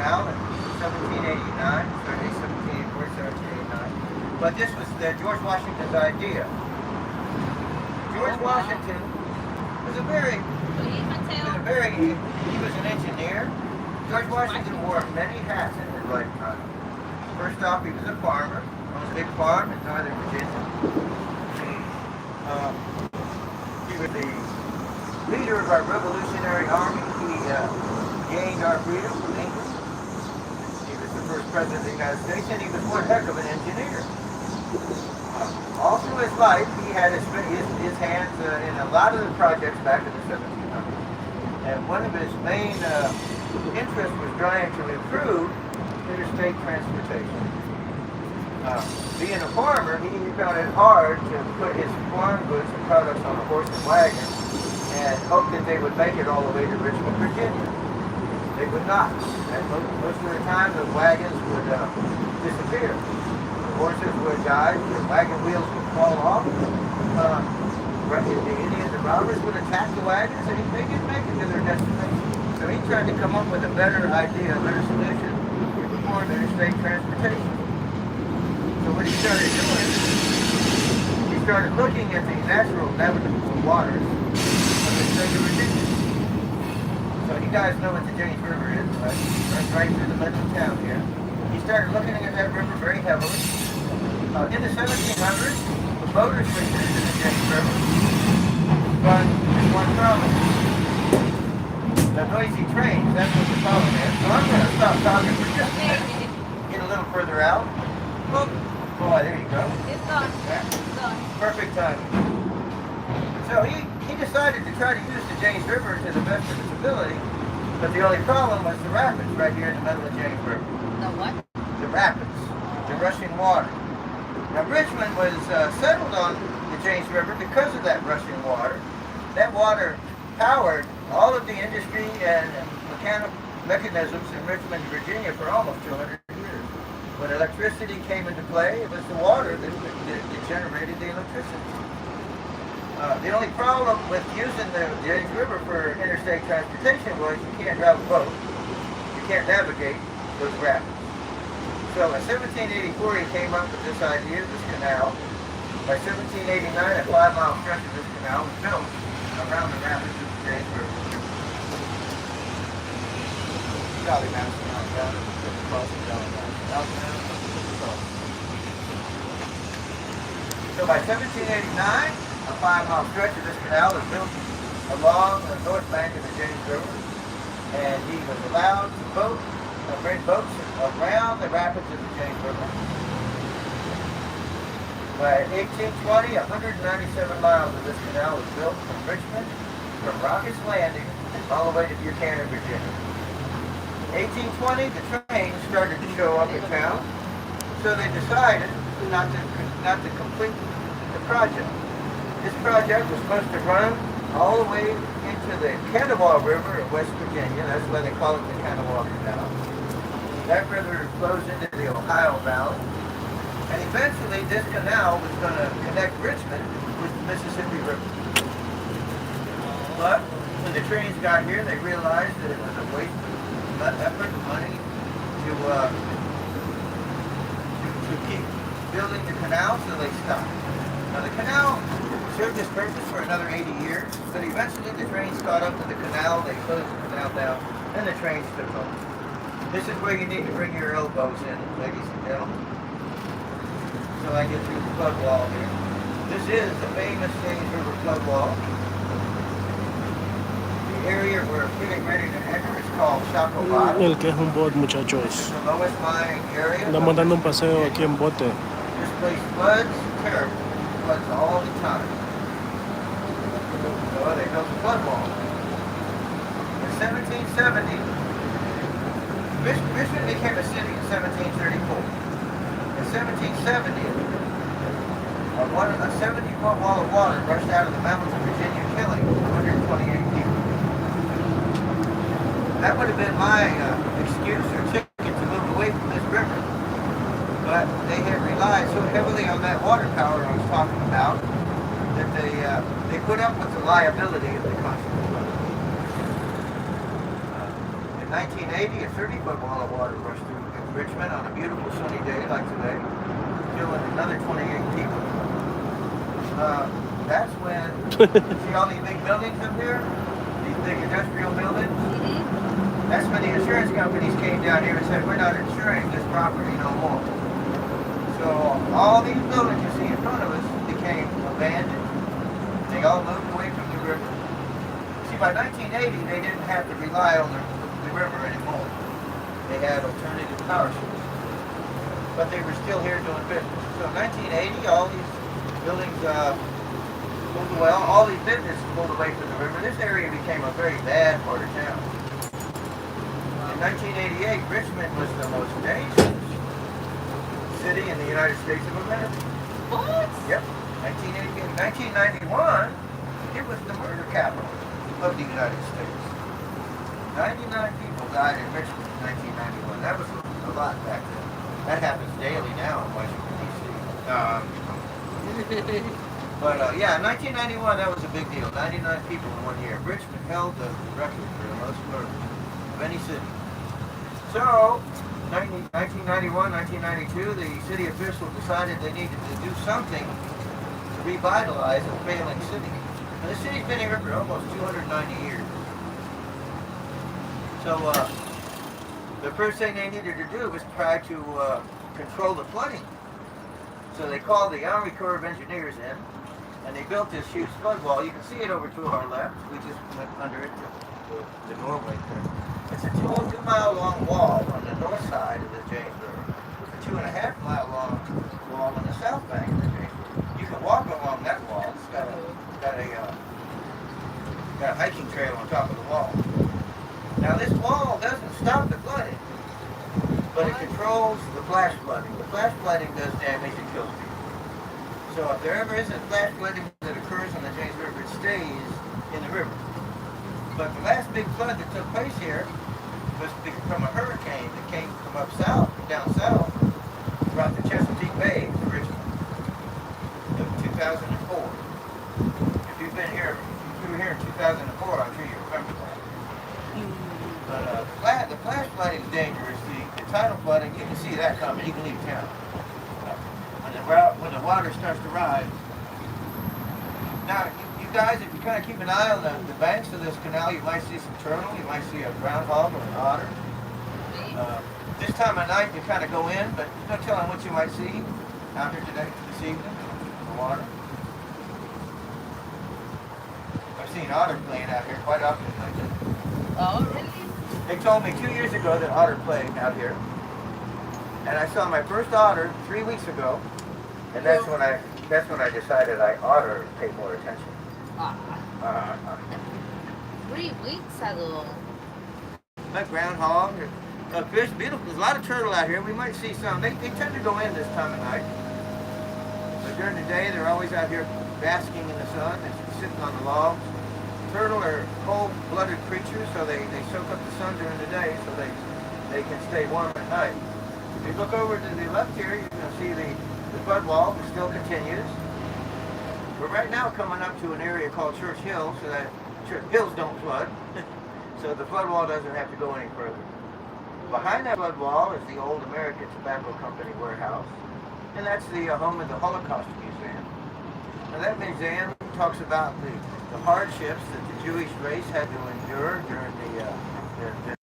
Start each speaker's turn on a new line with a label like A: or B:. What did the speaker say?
A: canal in 1789, sorry, 1784, 1789. But this was George Washington's idea. George Washington was he was an engineer. George Washington wore many hats in his lifetime. First off, he was a farmer, owned a big farm in northern Virginia. He was the leader of our Revolutionary Army. He gained our freedom from England. He was the first president of the United States, and he was one heck of an engineer. All through his life, he had his hands in a lot of the projects back in the 1700s. And one of his main interests was trying to improve interstate transportation. Being a farmer, he found it hard to put his farm goods and products on a horse and wagon and hoped that they would make it all the way to Richmond, Virginia. They would not. And most of the time, the wagons would disappear. Horses would die, the wagon wheels would fall off. The Indians and robbers would attack the wagons, and they didn't make it to their destination. So he tried to come up with a better idea, a better solution to perform interstate transportation. So what he started doing, he started looking at the natural navigable waters of the state of Virginia. So you guys know what the James River is, right? Runs right through the middle of town here. He started looking at that river very heavily. In the 1700s, the boaters were used in the James River, but there's one problem. The noisy trains, that's what the problem is. So I'm going to stop talking for just a minute, get a little further out. Boom. Boy, there you go.
B: It's gone.
A: Yeah.
B: It's gone.
A: Perfect timing. So he decided to try to use the James River to the best of his ability, but the only problem was the rapids right here in the middle of the James River.
B: The what?
A: The rapids, the rushing water. Now Richmond was settled on the James River because of that rushing water. That water powered all of the industry and mechanical mechanisms in Richmond, Virginia for almost 200 years. When electricity came into play, it was the water that generated the electricity. The only problem with using the James River for interstate transportation was you can't drive a boat, you can't navigate those rapids. So in 1784 he came up with this idea, this canal. By 1789 a 5-mile stretch of this canal was built around the rapids of the James River. Charlie Madison out down, crossing down out down. So by 1789 a 5-mile stretch of this canal was built along the north bank of the James River, and he was allowed to bring boats around the rapids of the James River. By 1820, 197 miles of this canal was built from Richmond, from Rocket's Landing, all the way to Buchanan, Virginia. 1820, the trains started to show up in town, so they decided not to complete the project. This project was supposed to run all the way into the Kanawha River of West Virginia. That's why they call it the Kanawha Canal. That river flows into the Ohio Valley. And eventually this canal was going to connect Richmond with the Mississippi River. But when the trains got here, they realized that it was a waste of effort and money to keep building the canal, so they stopped. Now the canal served its purpose for another 80 years, but eventually the trains caught up to the canal, they closed the canal down, and the trains took over. This is where you need to bring your elbows in, ladies and gentlemen. So I get through the flood wall here. This is the famous James River flood wall. The area we're getting ready to enter is called Chaco Bottom.
C: El que es un bote, muchachos.
A: It's the lowest lying area.
C: Andamos dando un paseo aquí en bote.
A: This place floods terribly. Floods all the time. So they built the flood wall. In 1770, Richmond became a city in 1734. In 1770, a 70-foot wall of water rushed out of the mountains of Virginia, killing 128 people. That would have been my excuse or ticket to move away from this river. But they had relied so heavily on that water power I was talking about that they put up with the liability of the Constitution. In 1980, a 30-foot wall of water rushed through Richmond on a beautiful sunny day like today, killing another 28 people. That's when, see all these big buildings up here? These big industrial buildings? That's when the insurance companies came down here and said, we're not insuring this property no more. So all these buildings you see in front of us became abandoned. They all moved away from the river. See, by 1980, they didn't have to rely on the river anymore. They had alternative power sources. But they were still here doing business. So in 1980, all these buildings moved away, all these businesses moved away from the river. This area became a very bad part of town. In 1988, Richmond was the most dangerous city in the United States of America.
B: What?
A: Yep. 1988. 1991, it was the murder capital of the United States. 99 people died in Richmond in 1991. That was a lot back then. That happens daily now in Washington, D.C. But yeah, 1991, that was a big deal. 99 people in 1 year. Richmond held the record for the most murders of any city. So, 1991, 1992, the city officials decided they needed to do something to revitalize a failing city. And the city's been here for almost 290 years. So, the first thing they needed to do was try to control the flooding. So they called the Army Corps of Engineers in, and they built this huge flood wall. You can see it over to our left. We just went under it to the Norway there. It's a 2-mile long wall on the north side of the James River. It's a 2.5-mile long wall on the south bank of the James River. You can walk along that wall. It's got a hiking trail on top of the wall. Now this wall doesn't stop the flooding, but it controls the flash flooding. The flash flooding does damage and kills people. So if there ever isn't flash flooding that occurs on the James River, it stays in the river. But the last big flood that took place here was from a hurricane that came from up south, down south, brought the Chesapeake Bay to Richmond in 2004. If you've been here, if you were here in 2004, I'm sure you remember that. But the flash flooding is dangerous. The tidal flooding, you can see that coming. You can leave town. When the water starts to rise. Now, you guys, if you kind of keep an eye on the banks of this canal, you might see some turtle, you might see a groundhog or an otter. This time of night, you kind of go in, but no telling what you might see out here today, this evening, in the water. I've seen otter playing out here quite often like this.
B: Oh, really?
A: They told me 2 years ago that otter played out here. And I saw my first otter 3 weeks ago, and that's when I decided I ought to pay more attention.
B: 3 weeks ago.
A: Like groundhog, fish, beautiful. There's a lot of turtle out here. We might see some. They tend to go in this time of night. But during the day, they're always out here basking in the sun. They're sitting on the logs. Turtle are cold-blooded creatures, so they soak up the sun during the day so they can stay warm at night. If you look over to the left here, you can see the flood wall still continues. We're right now coming up to an area called Church Hill, so that hills don't flood, so the flood wall doesn't have to go any further. Behind that flood wall is the old American Tobacco Company warehouse, and that's the home of the Holocaust Museum. Now that museum talks about the hardships that the Jewish race had to endure during the